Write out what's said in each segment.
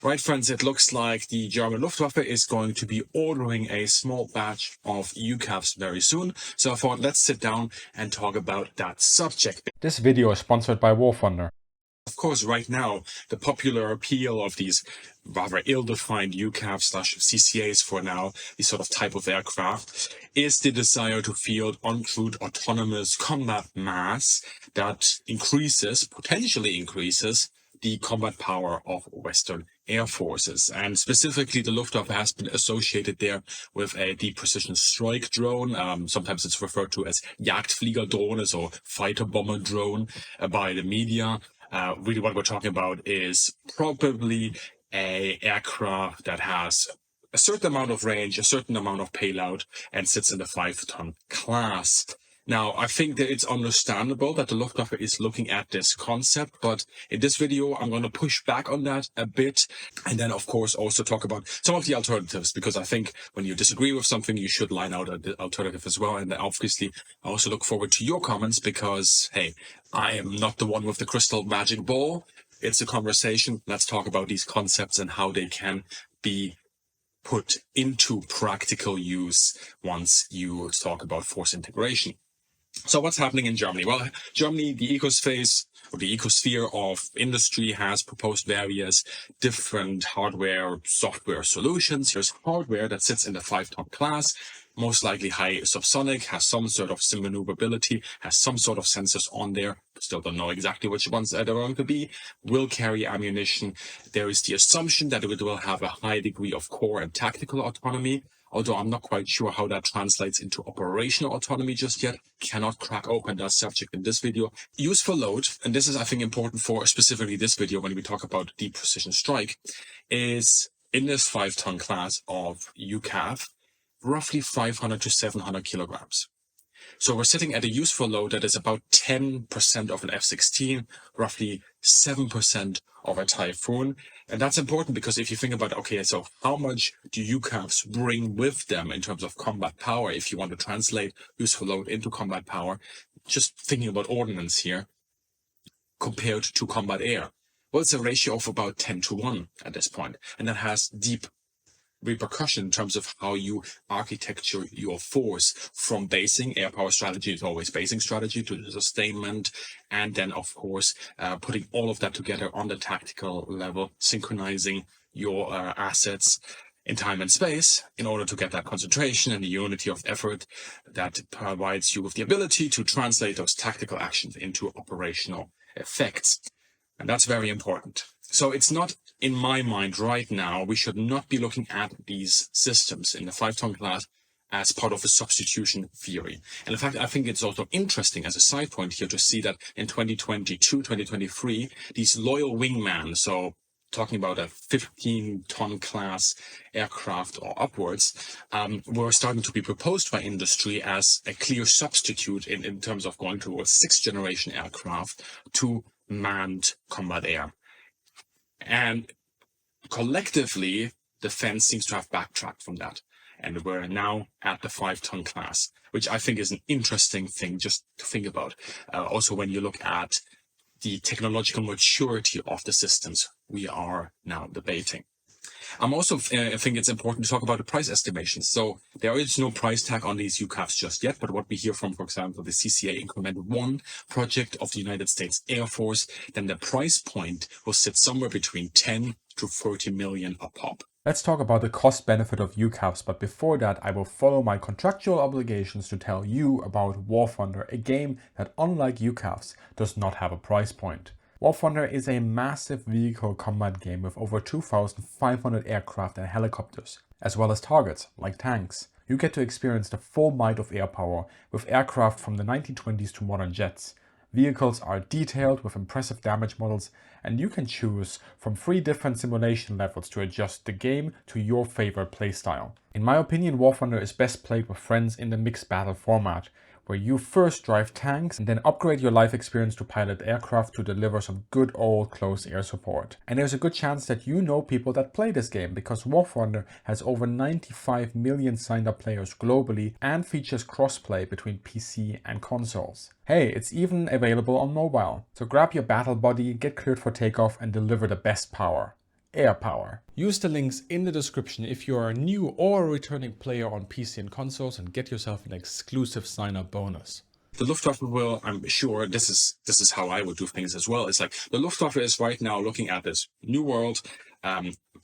Right, friends, it looks like the German Luftwaffe is going to be ordering a small batch of UCAVs very soon. So I thought, let's sit down and talk about that subject. This video is sponsored by War Thunder. Of course, right now, the popular appeal of these rather ill-defined UCAV/CCAs for now, this sort of type of aircraft, is the desire to field uncrewed autonomous combat mass that potentially increases, the combat power of Western air forces. And specifically, the Luftwaffe has been associated there with a deep precision strike drone. Sometimes it's referred to as Jagdfliegerdrohne, or fighter bomber drone by the media. Really what we're talking about is probably a aircraft that has a certain amount of range, a certain amount of payload, and sits in the 5-ton class. Now, I think that it's understandable that the Luftwaffe is looking at this concept, but in this video, I'm going to push back on that a bit, and then, of course, also talk about some of the alternatives, because I think when you disagree with something, you should line out an alternative as well. And obviously, I also look forward to your comments, because, hey, I am not the one with the crystal magic ball. It's a conversation. Let's talk about these concepts and how they can be put into practical use once you talk about force integration. So what's happening in Germany? Well, Germany, the ecosphere of industry has proposed various different hardware, software solutions. Here's hardware that sits in the 5-ton class, most likely high subsonic, has some sort of sim maneuverability, has some sort of sensors on there. Still don't know exactly which ones they're going to be. Will carry ammunition. There is the assumption that it will have a high degree of core and tactical autonomy, although I'm not quite sure how that translates into operational autonomy just yet. Cannot crack open that subject in this video. Useful load, and this is, I think, important for specifically this video when we talk about deep precision strike, is in this 5-ton class of UCAV, roughly 500 to 700 kilograms. So we're sitting at a useful load that is about 10% of an F-16, roughly 7% of a Typhoon. And that's important because if you think about, okay, so how much do UCAVs bring with them in terms of combat power? If you want to translate useful load into combat power, just thinking about ordnance here, compared to combat air. Well, it's a ratio of about 10-1 at this point, and that has deep repercussion in terms of how you architecture your force, from basing. Air power strategy is always basing strategy, to sustainment, and then of course putting all of that together on the tactical level, synchronizing your assets in time and space in order to get that concentration and the unity of effort that provides you with the ability to translate those tactical actions into operational effects. And that's very important. So it's not, in my mind right now, we should not be looking at these systems in the 5-ton class as part of a substitution theory. And in fact, I think it's also interesting as a side point here to see that in 2022, 2023, these loyal wingmen, so talking about a 15-ton class aircraft or upwards, were starting to be proposed by industry as a clear substitute in terms of going towards 6th-generation aircraft to manned combat air. And collectively, defense seems to have backtracked from that. And we're now at the 5-ton class, which I think is an interesting thing just to think about. Also, when you look at the technological maturity of the systems we are now debating. I'm also think it's important to talk about the price estimations. So there is no price tag on these UCAVs just yet, but what we hear from, for example, the CCA Increment 1 project of the United States Air Force, then the price point will sit somewhere between 10 to 30 million a pop. Let's talk about the cost benefit of UCAVs, but before that I will follow my contractual obligations to tell you about War Thunder, a game that, unlike UCAVs, does not have a price point. War Thunder is a massive vehicle combat game with over 2,500 aircraft and helicopters, as well as targets like tanks. You get to experience the full might of air power with aircraft from the 1920s to modern jets. Vehicles are detailed with impressive damage models, and you can choose from 3 different simulation levels to adjust the game to your favorite playstyle. In my opinion, War Thunder is best played with friends in the mixed battle format, where you first drive tanks and then upgrade your life experience to pilot aircraft to deliver some good old close air support. And there's a good chance that you know people that play this game, because War Thunder has over 95 million signed up players globally and features crossplay between PC and consoles. Hey, it's even available on mobile. So grab your battle buddy, get cleared for takeoff and deliver the best power. air power. Use the links in the description if you are a new or a returning player on PC and consoles and get yourself an exclusive sign-up bonus. The Luftwaffe will, I'm sure, this is how I would do things as well. It's like the Luftwaffe is right now looking at this new world,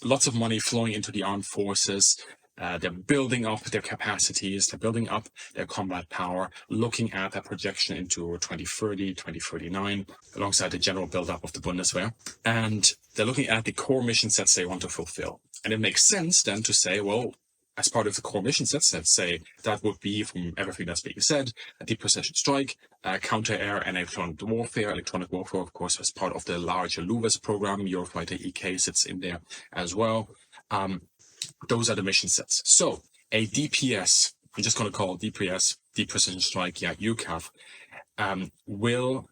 lots of money flowing into the armed forces. They're building up their capacities, they're building up their combat power, looking at that projection into 2030, 2039, alongside the general build-up of the Bundeswehr. And they're looking at the core mission sets they want to fulfill. And it makes sense then to say, well, as part of the core mission sets, let's say that would be, from everything that's being said, a deep precision strike, counter-air and electronic warfare. Electronic warfare, of course, as part of the larger LUVES program. Eurofighter EK sits in there as well. Those are the mission sets. So a DPS, I'm just going to call it DPS, deep precision strike, UCAV, will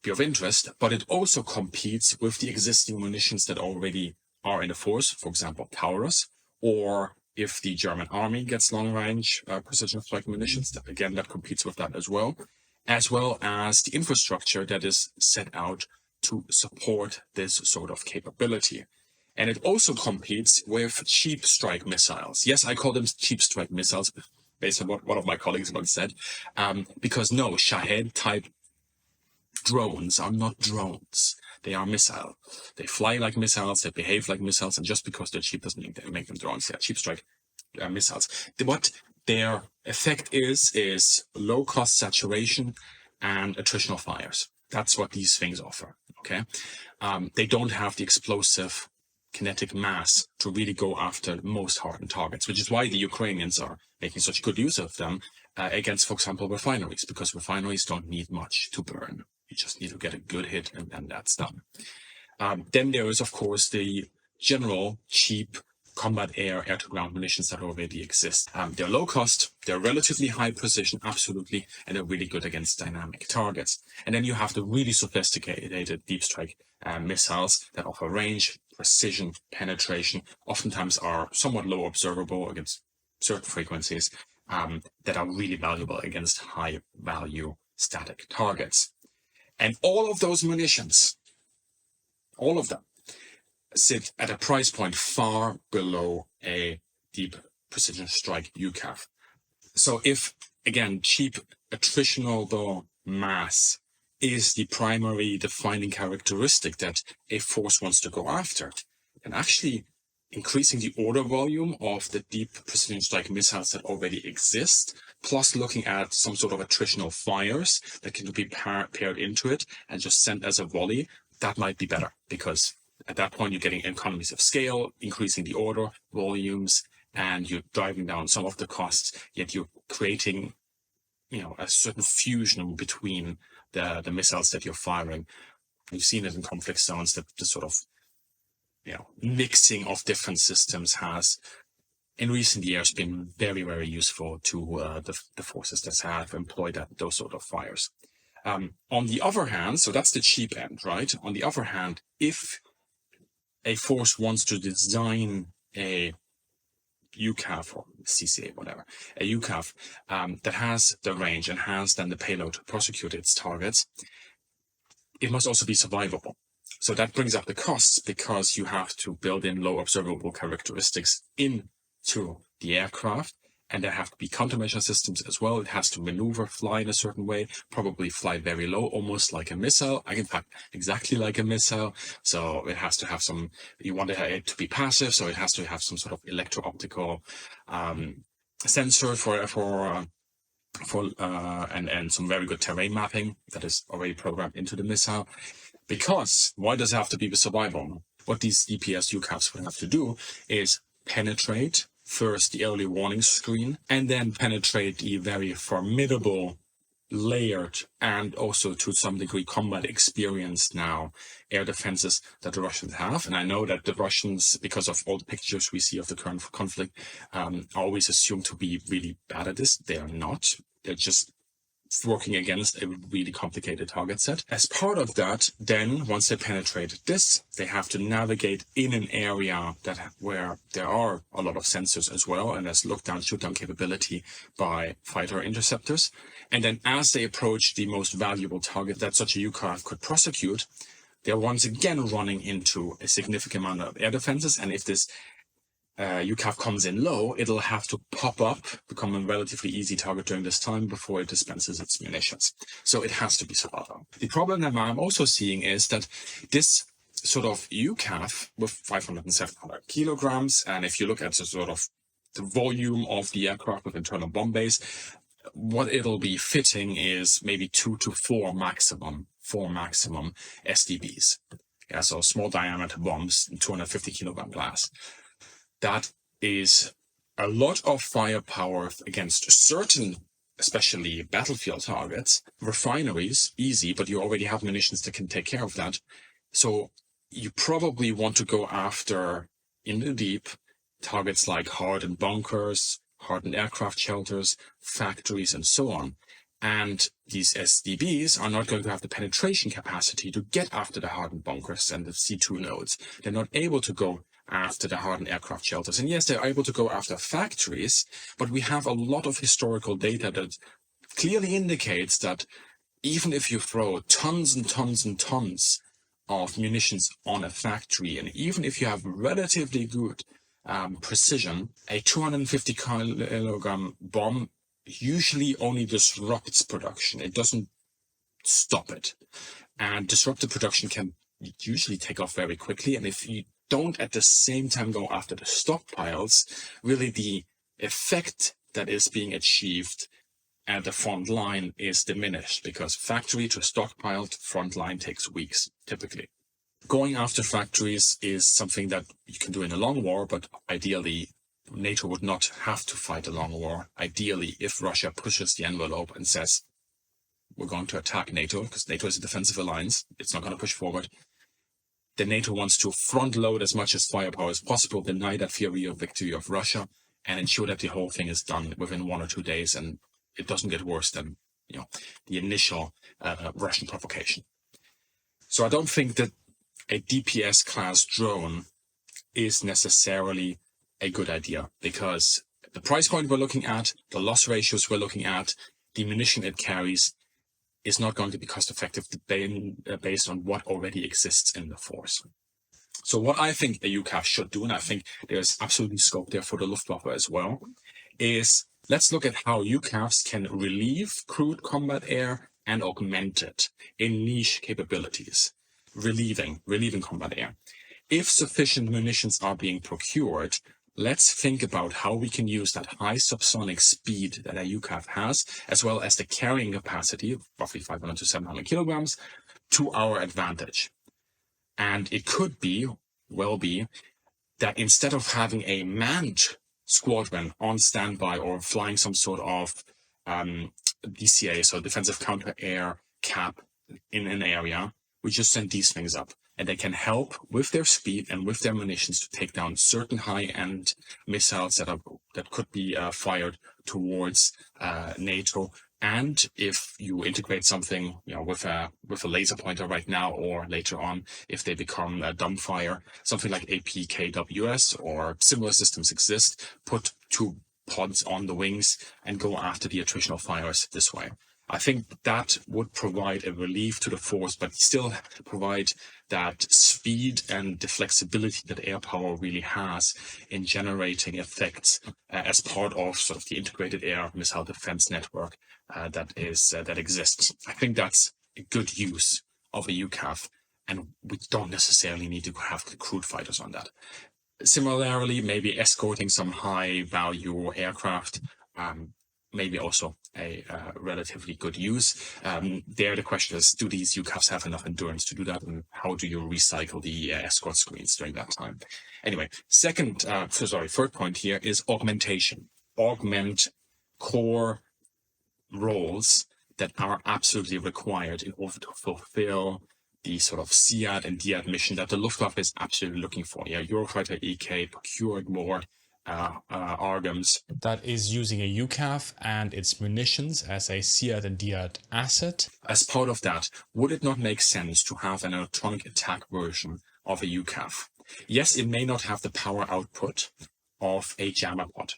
be of interest, but it also competes with the existing munitions that already are in the force, for example, Taurus, or if the German army gets long-range precision strike munitions, that competes with that as well as the infrastructure that is set out to support this sort of capability. And it also competes with cheap strike missiles. Yes, I call them cheap strike missiles, based on what one of my colleagues once said, because no, Shahed-type drones are not drones. They are missile. They fly like missiles, they behave like missiles, and just because they're cheap doesn't mean they make them drones. They are cheap strike missiles. What their effect is low-cost saturation and attritional fires. That's what these things offer, okay? They don't have the explosive kinetic mass to really go after most hardened targets, which is why the Ukrainians are making such good use of them against, for example, refineries, because refineries don't need much to burn. You just need to get a good hit and then that's done. Then there is, of course, the general cheap combat air-to-ground munitions that already exist. They're low cost, they're relatively high precision, absolutely, and they're really good against dynamic targets. And then you have the really sophisticated deep strike missiles that offer range, precision, penetration, oftentimes are somewhat low observable against certain frequencies, that are really valuable against high value static targets. And all of those munitions, all of them, sit at a price point far below a deep precision strike UCAV. So if, again, cheap attritional mass is the primary defining characteristic that a force wants to go after, then actually increasing the order volume of the deep precision strike missiles that already exist, plus looking at some sort of attritional fires that can be paired into it and just sent as a volley, that might be better, because at that point you're getting economies of scale, increasing the order volumes, and you're driving down some of the costs, yet you're creating, a certain fusion between the missiles that you're firing. We've seen it in conflict zones that the sort of mixing of different systems has in recent years been very, very useful to the forces that have employed those sort of fires. On the other hand, so that's the cheap end, right? On the other hand, if a force wants to design a UCAV or CCA, whatever, a UCAV that has the range and has then the payload to prosecute its targets, it must also be survivable. So that brings up the costs, because you have to build in low observable characteristics into the aircraft, and there have to be countermeasure systems as well. It has to maneuver, fly in a certain way, probably fly very low, almost like a missile. In fact, exactly like a missile. So it has to have some, you want it to be passive, so it has to have some sort of electro-optical sensor and some very good terrain mapping that is already programmed into the missile. Because why does it have to be survival? What these DPS UCAVs would have to do is penetrate first the early warning screen, and then penetrate the very formidable, layered, and also to some degree combat experienced now air defenses that the Russians have. And I know that the Russians, because of all the pictures we see of the current conflict, are always assumed to be really bad at this. They are not. They're just working against a really complicated target set. As part of that, then once they penetrate this, they have to navigate in an area where there are a lot of sensors as well, and there's look-down, shoot-down capability by fighter interceptors. And then as they approach the most valuable target that such a UCAV could prosecute, they're once again running into a significant amount of air defenses. And if this UCAV comes in low, it'll have to pop up, become a relatively easy target during this time before it dispenses its munitions. So it has to be survival. The problem that I'm also seeing is that this sort of UCAV with 500 and 700 kilograms, and if you look at the sort of the volume of the aircraft with internal bomb bays, what it'll be fitting is maybe 4 maximum SDBs. Yeah, so small diameter bombs, 250 kilogram blast. That is a lot of firepower against certain, especially battlefield targets. Refineries, easy, but you already have munitions that can take care of that. So you probably want to go after, in the deep, targets like hardened bunkers, hardened aircraft shelters, factories, and so on. And these SDBs are not going to have the penetration capacity to get after the hardened bunkers and the C2 nodes. They're not able to go after the hardened aircraft shelters. And yes, they're able to go after factories, but we have a lot of historical data that clearly indicates that even if you throw tons and tons and tons of munitions on a factory, and even if you have relatively good precision, a 250 kilogram bomb usually only disrupts production. It doesn't stop it. And disrupted production can usually take off very quickly. And if you don't at the same time go after the stockpiles, really the effect that is being achieved at the front line is diminished, because factory to stockpiled front line takes weeks, typically. Going after factories is something that you can do in a long war, but ideally NATO would not have to fight a long war. Ideally, if Russia pushes the envelope and says, we're going to attack NATO, because NATO is a defensive alliance, it's not going to push forward, then NATO wants to front load as much as firepower as possible, deny that theory of victory of Russia, and ensure that the whole thing is done within 1 or 2 days, and it doesn't get worse than, the initial Russian provocation. So I don't think that a DPS class drone is necessarily a good idea, because the price point we're looking at, the loss ratios we're looking at, the munition it carries is not going to be cost effective based on what already exists in the force. So what I think a UCAV should do, and I think there's absolutely scope there for the Luftwaffe as well, is let's look at how UCAVs can relieve crewed combat air and augment it in niche capabilities. Relieving combat air. If sufficient munitions are being procured, let's think about how we can use that high subsonic speed that a UCAV has, as well as the carrying capacity of roughly 500 to 700 kilograms, to our advantage. And it could be that instead of having a manned squadron on standby or flying some sort of DCA, so defensive counter-air cap in an area, we just send these things up, and they can help with their speed and with their munitions to take down certain high-end missiles that could be fired towards NATO. And if you integrate something, with a laser pointer right now, or later on, if they become a dumbfire, something like APKWS or similar systems exist, put 2 pods on the wings and go after the attritional fires this way. I think that would provide a relief to the force, but still provide that speed and the flexibility that air power really has in generating effects as part of sort of the integrated air missile defense network that exists. I think that's a good use of a UCAV, and we don't necessarily need to have crewed fighters on that. Similarly, maybe escorting some high-value aircraft, maybe also a relatively good use. There, the question is, do these UCAVs have enough endurance to do that, and how do you recycle the escort screens during that time? Anyway, third point here is augmentation. Augment core roles that are absolutely required in order to fulfill the sort of CAD and DAD mission that the Luftwaffe is absolutely looking for. Eurofighter EK procured more ARGAMs. That is using a UCAV and its munitions as a CAD and DAD asset. As part of that, would it not make sense to have an electronic attack version of a UCAV? Yes, it may not have the power output of a jammer pod,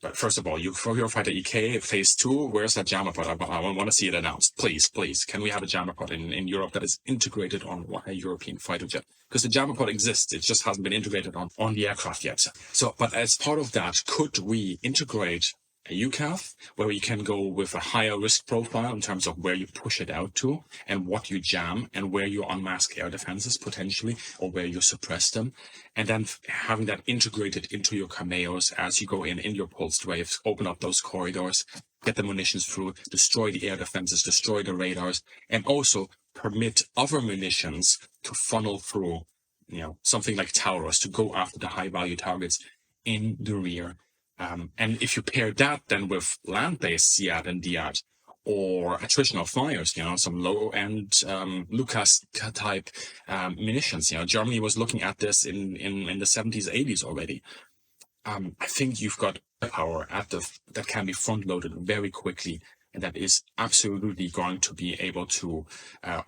But first of all, Eurofighter EK Phase 2, where's that jammer pod? I want to see it announced. Please, please. Can we have a jammer pod in Europe that is integrated on a European fighter jet? Because the jammer pod exists, it just hasn't been integrated on the aircraft yet. So, but as part of that, could we integrate a UCAV where you can go with a higher risk profile in terms of where you push it out to and what you jam and where you unmask air defenses potentially, or where you suppress them, and then having that integrated into your cameos as you go in your pulsed waves, open up those corridors, get the munitions through, destroy the air defenses, destroy the radars, and also permit other munitions to funnel through, something like Taurus, to go after the high value targets in the rear. And if you pair that then with land-based CIAD and DIAD, or attritional fires, some low-end Lucas type munitions. Germany was looking at this in the 70s, 80s already. I think you've got power that can be front-loaded very quickly, and that is absolutely going to be able to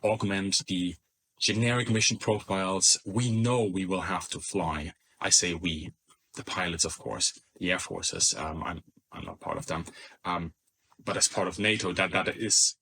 augment the generic mission profiles we know we will have to fly. I say we, the pilots, of course, the air forces. I'm not part of them, but as part of NATO, that is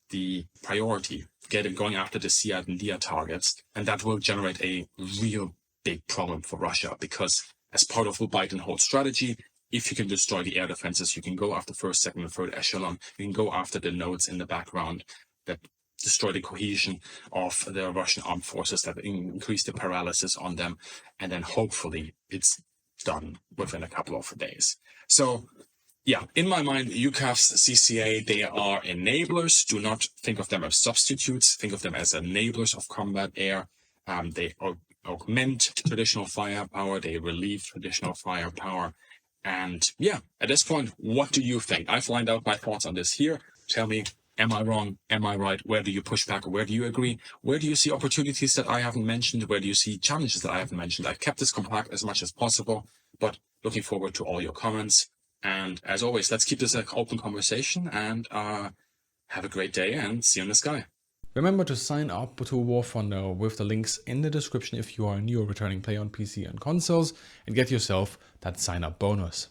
the priority, going after the CIAD and DIAD targets, and that will generate a real big problem for Russia, because as part of the bite and hold strategy, if you can destroy the air defenses, you can go after first, second, and third echelon. You can go after the nodes in the background that destroy the cohesion of the Russian armed forces, that increase the paralysis on them, and then hopefully it's done within a couple of days. So yeah, in my mind, UCAVs, CCA, they are enablers. Do not think of them as substitutes. Think of them as enablers of combat air. They augment traditional firepower. They relieve traditional firepower. And yeah, at this point, what do you think? I've lined out my thoughts on this here. Tell me, am I wrong? Am I right? Where do you push back? Where do you agree? Where do you see opportunities that I haven't mentioned? Where do you see challenges that I haven't mentioned? I've kept this compact as much as possible, but looking forward to all your comments. And as always, let's keep this an open conversation, and have a great day and see you in the sky. Remember to sign up to War Thunder with the links in the description if you are a new or returning player on PC and consoles, and get yourself that sign up bonus.